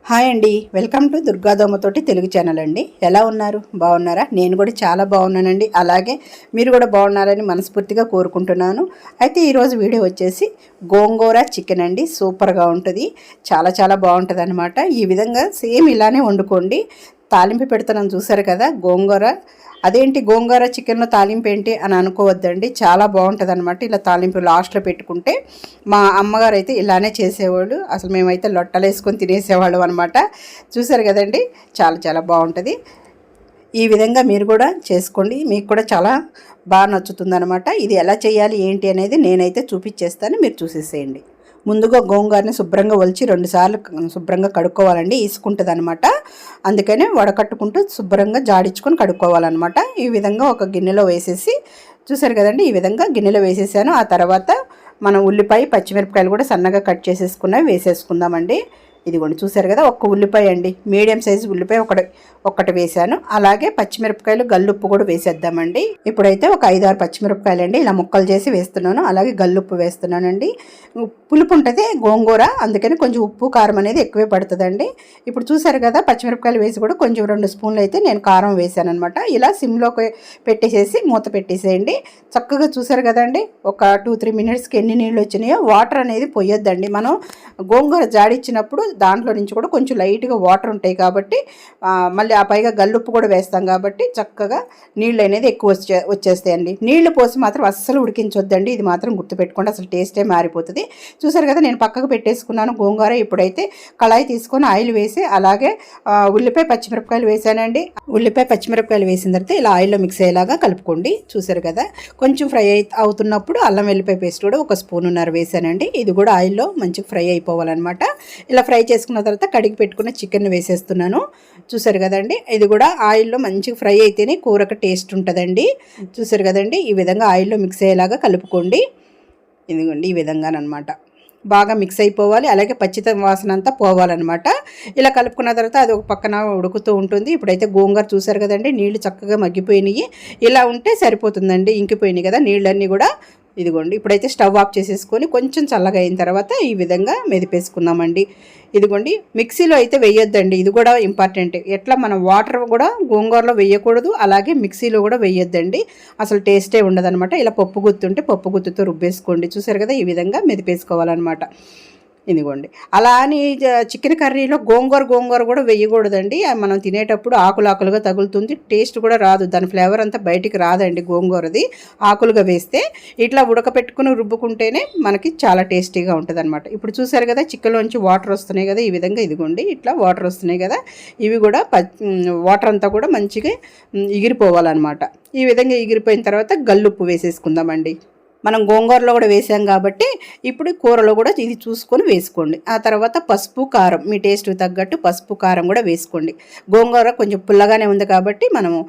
Hi అండి, welcome to దుర్గాదోమతోటి Telugu channel అండి. ఎలా ఉన్నారు? బాగున్నారా? నేను కూడా చాలా బాగున్నానండి. అలాగే మీరు కూడా బాగున్నారని మనస్ఫూర్తిగా కోరుకుంటున్నాను. అయితే ఈరోజు వీడియో వచ్చేసి గోంగూర చికెన్ అండి. సూపర్గా ఉంటుంది, చాలా చాలా బాగుంటుంది అనమాట. ఈ విధంగా సేమ్ ఇలానే వండుకోండి. తాలింపు పెడుతున్నాను చూసారు కదా గోంగూర. అదేంటి గోంగూర చికెన్లో తాలింపు ఏంటి అని అనుకోవద్దండి, చాలా బాగుంటుంది అనమాట. ఇలా తాలింపు లాస్ట్లో పెట్టుకుంటే మా అమ్మగారు అయితే ఇలానే చేసేవాళ్ళు. అసలు మేమైతే లొట్టలు వేసుకొని తినేసేవాళ్ళం అనమాట. చూసారు కదండి, చాలా చాలా బాగుంటుంది. ఈ విధంగా మీరు కూడా చేసుకోండి, మీకు కూడా చాలా బాగా నచ్చుతుంది అనమాట. ఇది ఎలా చేయాలి ఏంటి అనేది నేనైతే చూపించేస్తాను, మీరు చూసేసేయండి. ముందుగా గోంగూరని శుభ్రంగా ఒలిచి 2 సార్లు శుభ్రంగా కడుక్కోవాలండి. ఇసుకుంటుంది అనమాట, అందుకని వడకట్టుకుంటూ శుభ్రంగా జాడించుకొని కడుక్కోవాలన్నమాట. ఈ విధంగా ఒక గిన్నెలో వేసేసి, చూసారు కదండి, ఈ విధంగా గిన్నెలో వేసేసాను. ఆ తర్వాత మనం ఉల్లిపాయ పచ్చిమిరపకాయలు కూడా సన్నగా కట్ చేసేసుకున్నవి వేసేసుకుందామండి. ఇదిగోండి చూసారు కదా, ఒక్క ఉల్లిపాయ అండి, మీడియం సైజు ఉల్లిపాయ ఒకటి వేసాను. అలాగే పచ్చిమిరపకాయలు గల్లుప్పు కూడా వేసేద్దామండి. ఇప్పుడైతే ఒక 5-6 పచ్చిమిరపకాయలు అండి ఇలా ముక్కలు చేసి వేస్తున్నాను. అలాగే గల్లుప్పు వేస్తున్నానండి. పులుపు ఉంటుంది గోంగూర, అందుకని కొంచెం ఉప్పు కారం అనేది ఎక్కువే పడుతుందండి. ఇప్పుడు చూసారు కదా, పచ్చిమిరపకాయలు వేసి కూడా కొంచెం 2 స్పూన్లు అయితే నేను కారం వేసాను అనమాట. ఇలా సిమ్లోకి పెట్టేసేసి మూత పెట్టేసేయండి. చక్కగా చూసారు కదండి, ఒక 2-3 మినిట్స్కి ఎన్ని నీళ్ళు వచ్చినాయో. వాటర్ అనేది పొయ్యొద్దండి. మనం గోంగూర జాడిచ్చినప్పుడు దాంట్లో నుంచి కూడా కొంచెం లైట్గా వాటర్ ఉంటాయి కాబట్టి, మళ్ళీ ఆ పైగా గల్లుప్పు కూడా వేస్తాం కాబట్టి చక్కగా నీళ్ళు అనేది ఎక్కువ వచ్చేస్తాయండి. నీళ్లు పోసి మాత్రం అస్సలు ఉడికించొద్దండి, ఇది మాత్రం గుర్తుపెట్టుకోండి, అసలు టేస్టే మారిపోతుంది. చూసారు కదా, నేను పక్కకు పెట్టేసుకున్నాను గోంగూర. ఇప్పుడైతే కళాయి తీసుకొని ఆయిల్ వేసి, అలాగే ఉల్లిపాయ పచ్చిమిరపకాయలు వేసానండి. ఉల్లిపాయ పచ్చిమిరపకాయలు వేసిన తర్వాత ఇలా ఆయిల్లో మిక్స్ అయ్యేలాగా కలుపుకోండి. చూసారు కదా, కొంచెం ఫ్రై అవుతున్నప్పుడు అల్లం వెల్లిపాయ పేస్ట్ కూడా 1 స్పూన్ వేసానండి. ఇది కూడా ఆయిల్లో మంచిగా ఫ్రై అయిపోవాలన్నమాట. ఇలా ఫ్రై చేసుకున్న తర్వాత కడిగి పెట్టుకున్న చికెన్ వేసేస్తున్నాను. చూసారు కదండి, ఇది కూడా ఆయిల్లో మంచిగా ఫ్రై అయితేనే కూరకు టేస్ట్ ఉంటుందండి. చూసారు కదండి, ఈ విధంగా ఆయిల్లో మిక్స్ అయ్యేలాగా కలుపుకోండి. ఇదిగోండి ఈ విధంగానమాట బాగా మిక్స్ అయిపోవాలి. అలాగే పచ్చిత వాసన అంతా పోవాలన్నమాట. ఇలా కలుపుకున్న తర్వాత అది ఒక పక్కన ఉడుకుతూ ఉంటుంది. ఇప్పుడైతే గోంగూర చూసారు కదండి, నీళ్లు చక్కగా మగ్గిపోయినాయి. ఇలా ఉంటే సరిపోతుందండి, ఇంకిపోయినాయి కదా నీళ్ళన్నీ కూడా. ఇదిగోండి ఇప్పుడైతే స్టవ్ ఆఫ్ చేసేసుకొని కొంచెం చల్లగా అయిన తర్వాత ఈ విధంగా మెదిపేసుకుందామండి. ఇదిగోండి మిక్సీలో అయితే వేయొద్దండి, ఇది కూడా ఇంపార్టెంట్. ఎట్లా మనం వాటర్ కూడా గోంగూరలో వేయకూడదు, అలాగే మిక్సీలో కూడా వేయొద్దండి, అసలు టేస్టే ఉండదనమాట. ఇలా పప్పు గుత్తుంటే పప్పు గుత్తుతో రుబ్బేసుకోండి. చూసారు కదా, ఈ విధంగా మెదిపేసుకోవాలన్నమాట. ఇదిగోండి అలా అని చికెన్ కర్రీలో గోంగూర కూడా వేయకూడదండి. మనం తినేటప్పుడు ఆకులుగా తగులుతుంది, టేస్ట్ కూడా రాదు, దాని ఫ్లేవర్ అంతా బయటికి రాదండి గోంగూరది. ఆకులుగా వేస్తే ఇట్లా ఉడకపెట్టుకుని రుబ్బుకుంటేనే మనకి చాలా టేస్టీగా ఉంటుంది అనమాట. ఇప్పుడు చూసారు కదా, చికెన్లోంచి వాటర్ వస్తున్నాయి కదా, ఈ విధంగా ఇదిగోండి ఇట్లా వాటర్ వస్తున్నాయి కదా, ఇవి కూడా వాటర్ అంతా కూడా మంచిగా ఎగిరిపోవాలన్నమాట. ఈ విధంగా ఎగిరిపోయిన తర్వాత గల్లుప్పు వేసేసుకుందామండి. మనం గోంగూరలో కూడా వేసాం కాబట్టి ఇప్పుడు కూరలో కూడా ఇది చూసుకొని వేసుకోండి. ఆ తర్వాత పసుపు కారం, మీ టేస్ట్ తగ్గట్టు పసుపు కారం కూడా వేసుకోండి. గోంగూర కొంచెం పుల్లగానే ఉంది కాబట్టి మనము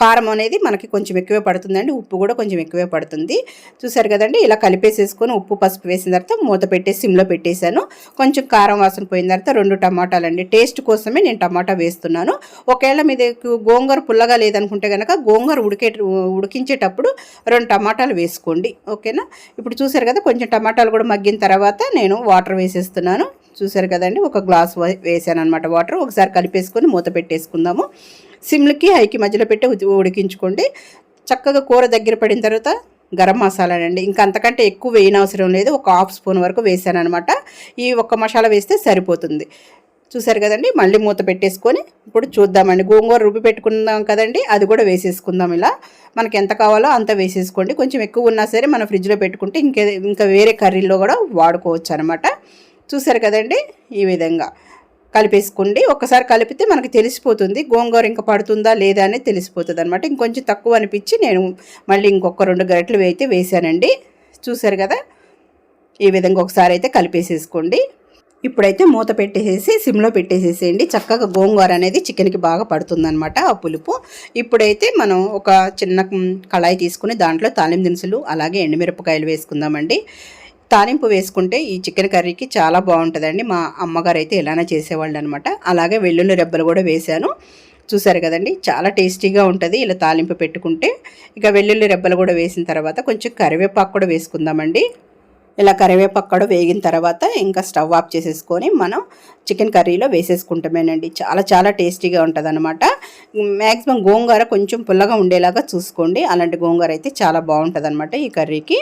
కారం అనేది మనకి కొంచెం ఎక్కువే పడుతుందండి, ఉప్పు కూడా కొంచెం ఎక్కువే పడుతుంది. చూసారు కదండి, ఇలా కలిపేసేసుకొని ఉప్పు పసుపు వేసిన తర్వాత మూత పెట్టేసి సిమ్లో పెట్టేశాను. కొంచెం కారం వాసన పోయిన తర్వాత 2 టమాటాలండి, టేస్ట్ కోసమే నేను టమాటా వేస్తున్నాను. ఒకవేళ మీ దగ్గర గోంగూర పుల్లగా లేదనుకుంటే కనుక గోంగూర ఉడికించేటప్పుడు 2 టమాటాలు వేసుకోండి, ఓకేనా. ఇప్పుడు చూసారు కదా, కొంచెం టమాటాలు కూడా మగ్గిన తర్వాత నేను వాటర్ వేసేస్తున్నాను. చూసారు కదండి, ఒక గ్లాస్ వేసాను అనమాట వాటర్. ఒకసారి కలిపేసుకొని మూత పెట్టేసుకుందాము. సిమ్లకి హైకి మధ్యలో పెట్టి ఉడికించుకోండి. చక్కగా కూర దగ్గర పడిన తర్వాత గరం మసాలా అండి, ఇంకా అంతకంటే ఎక్కువ వేయనవసరం లేదు, ఒక 1/2 స్పూన్ వరకు వేసాను అనమాట. ఈ ఒక్క మసాలా వేస్తే సరిపోతుంది. చూసారు కదండి, మళ్ళీ మూత పెట్టేసుకొని ఇప్పుడు చూద్దామండి. గోంగూర రుబ్బి పెట్టుకుందాం కదండి, అది కూడా వేసేసుకుందాం. ఇలా మనకి ఎంత కావాలో అంత వేసేసుకోండి. కొంచెం ఎక్కువ ఉన్నా సరే మనం ఫ్రిడ్జ్లో పెట్టుకుంటే ఇంకా వేరే కర్రీల్లో కూడా వాడుకోవచ్చు అనమాట. చూసారు కదండి, ఈ విధంగా కలిపేసుకోండి. ఒక్కసారి కలిపితే మనకి తెలిసిపోతుంది గోంగూర ఇంకా పడుతుందా లేదా అనేది తెలిసిపోతుంది అనమాట. ఇంకొంచెం తక్కువ అనిపించి నేను మళ్ళీ ఇంకొక 2 గరిటెలు అయితే వేసానండి. చూసారు కదా, ఈ విధంగా ఒకసారి అయితే కలిపేసేసుకోండి. ఇప్పుడైతే మూత పెట్టేసేసి సిమ్లో పెట్టేసేసేయండి. చక్కగా గోంగూర అనేది చికెన్కి బాగా పడుతుందన్నమాట ఆ పులుపు. ఇప్పుడైతే మనం ఒక చిన్న కళాయి తీసుకుని దాంట్లో తాలింపు దినుసులు అలాగే ఎండుమిరపకాయలు వేసుకుందామండి. తాలింపు వేసుకుంటే ఈ చికెన్ కర్రీకి చాలా బాగుంటుందండి. మా అమ్మగారు అయితే ఇలానే చేసేవాళ్ళు అనమాట. అలాగే వెల్లుల్లి రెబ్బలు కూడా వేశాను. చూసారు కదండి, చాలా టేస్టీగా ఉంటుంది ఇలా తాలింపు పెట్టుకుంటే. ఇక వెల్లుల్లి రెబ్బలు కూడా వేసిన తర్వాత కొంచెం కరివేపాకు కూడా వేసుకుందామండి. ఇలా కరివేపాకు కూడా వేగిన తర్వాత ఇంకా స్టవ్ ఆఫ్ చేసేసుకొని మనం చికెన్ కర్రీలో వేసేసుకుంటామేనండి. చాలా చాలా టేస్టీగా ఉంటుంది అనమాట. మ్యాక్సిమం గోంగూర కొంచెం పుల్లగా ఉండేలాగా చూసుకోండి. అలాంటి గోంగూర అయితే చాలా బాగుంటుంది అనమాట ఈ కర్రీకి.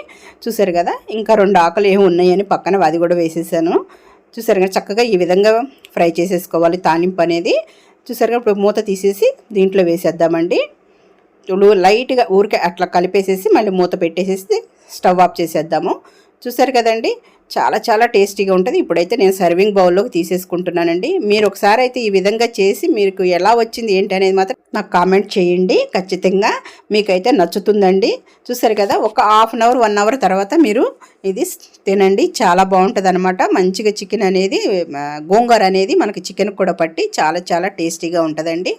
చూసారు కదా, ఇంకా 2 ఆకులు ఏమి ఉన్నాయని పక్కన అది కూడా వేసేసాను. చూసారు కదా, చక్కగా ఈ విధంగా ఫ్రై చేసేసుకోవాలి తాలింపు అనేది. చూసారు కదా, ఇప్పుడు మూత తీసేసి దీంట్లో వేసేద్దామండి. ఇప్పుడు లైట్గా ఊరికే అట్లా కలిపేసేసి మళ్ళీ మూత పెట్టేసేసి స్టవ్ ఆఫ్ చేసేద్దాము. చూసారు కదండి, చాలా చాలా టేస్టీగా ఉంటుంది. ఇప్పుడైతే నేను సర్వింగ్ బౌల్లోకి తీసేసుకుంటున్నానండి. మీరు ఒకసారి అయితే ఈ విధంగా చేసి మీకు ఎలా వచ్చింది ఏంటి అనేది మాత్రం నాకు కామెంట్ చేయండి. ఖచ్చితంగా మీకైతే నచ్చుతుందండి. చూసారు కదా, ఒక హాఫ్ అన్ అవర్ 1 అవర్ తర్వాత మీరు ఇది తినండి. చాలా బాగుంటుంది అనమాట. మంచిగా చికెన్ అనేది గోంగూర అనేది మనకి చికెన్ కూడా పట్టి చాలా చాలా టేస్టీగా ఉంటుందండి.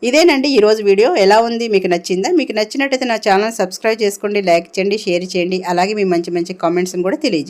ఇదేనండి ఈరోజు వీడియో. ఎలా ఉంది, మీకు నచ్చిందా? మీకు నచ్చినట్టయితే నా ఛానల్ సబ్స్క్రైబ్ చేసుకోండి, లైక్ చేయండి, షేర్ చేయండి. అలాగే మీ మంచి మంచి కామెంట్స్ని కూడా తెలియజేయండి.